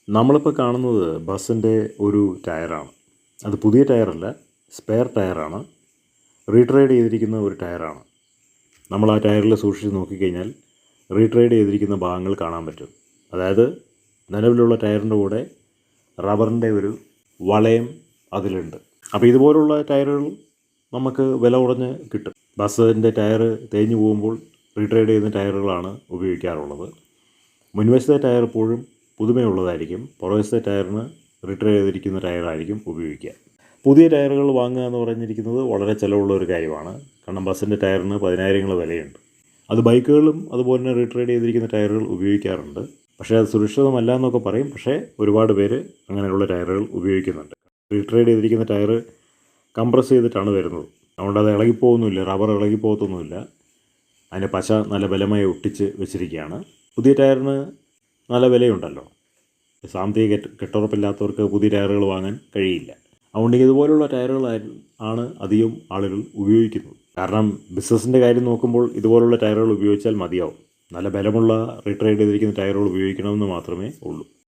നമ്മളിപ്പോൾ കാണുന്നത് ബസ്സിൻ്റെ ഒരു ടയറാണ്. അത് പുതിയ ടയറല്ല, സ്പെയർ ടയറാണ്. റീട്രേഡ് ചെയ്തിരിക്കുന്ന ഒരു ടയറാണ്. നമ്മൾ ആ ടയറിൽ സൂക്ഷിച്ച് നോക്കിക്കഴിഞ്ഞാൽ റീട്രേഡ് ചെയ്തിരിക്കുന്ന ഭാഗങ്ങൾ കാണാൻ പറ്റും. അതായത് നിലവിലുള്ള ടയറിൻ്റെ കൂടെ റബ്ബറിൻ്റെ ഒരു വളയം അതിലുണ്ട്. അപ്പോൾ ഇതുപോലുള്ള ടയറുകൾ നമുക്ക് വില കുറഞ്ഞ് കിട്ടും. ബസ്സിൻ്റെ ടയർ തേഞ്ഞു പോകുമ്പോൾ റീട്രേഡ് ചെയ്യുന്ന ടയറുകളാണ് ഉപയോഗിക്കാറുള്ളത്. മുൻവശത്തെ ടയർ എപ്പോഴും പുതുമയുള്ളതായിരിക്കും. പുറവശത്തെ ടയറിന് റീട്രേഡ് ചെയ്തിരിക്കുന്ന ടയറായിരിക്കും ഉപയോഗിക്കുക. പുതിയ ടയറുകൾ വാങ്ങുക എന്ന് പറഞ്ഞിരിക്കുന്നത് വളരെ ചിലവുള്ള ഒരു കാര്യമാണ്. കാരണം ബസ്സിൻ്റെ ടയറിന് 10,000 വിലയുണ്ട്. അത് ബൈക്കുകളും അതുപോലെ തന്നെ റീട്രേഡ് ചെയ്തിരിക്കുന്ന ടയറുകൾ ഉപയോഗിക്കാറുണ്ട്. പക്ഷേ അത് സുരക്ഷിതമല്ല എന്നൊക്കെ പറയും. പക്ഷേ ഒരുപാട് പേര് അങ്ങനെയുള്ള ടയറുകൾ ഉപയോഗിക്കുന്നുണ്ട്. റീട്രേഡ് ചെയ്തിരിക്കുന്ന ടയർ കംപ്രസ് ചെയ്തിട്ടാണ് വരുന്നത്. അതുകൊണ്ട് അത് ഇളകിപ്പോകുന്നില്ല, റബ്ബർ ഇളകിപ്പോകത്തൊന്നുമില്ല. അതിൻ്റെ പശ നല്ല ബലമായി ഒട്ടിച്ച് വെച്ചിരിക്കുകയാണ്. പുതിയ ടയറിന് നല്ല വിലയുണ്ടല്ലോ. സാമ്പത്തിക കെട്ടുറപ്പില്ലാത്തവർക്ക് പുതിയ ടയറുകൾ വാങ്ങാൻ കഴിയില്ല. അതുകൊണ്ട് ഇതുപോലുള്ള ടയറുകൾ ആണ് അധികം ആളുകൾ ഉപയോഗിക്കുന്നത്. കാരണം ബിസിനസ്സിൻ്റെ കാര്യം നോക്കുമ്പോൾ ഇതുപോലുള്ള ടയറുകൾ ഉപയോഗിച്ചാൽ മതിയാവും. നല്ല ബലമുള്ള റീട്രേഡ് ചെയ്തിരിക്കുന്ന ടയറുകൾ ഉപയോഗിക്കണമെന്ന് മാത്രമേ ഉള്ളൂ.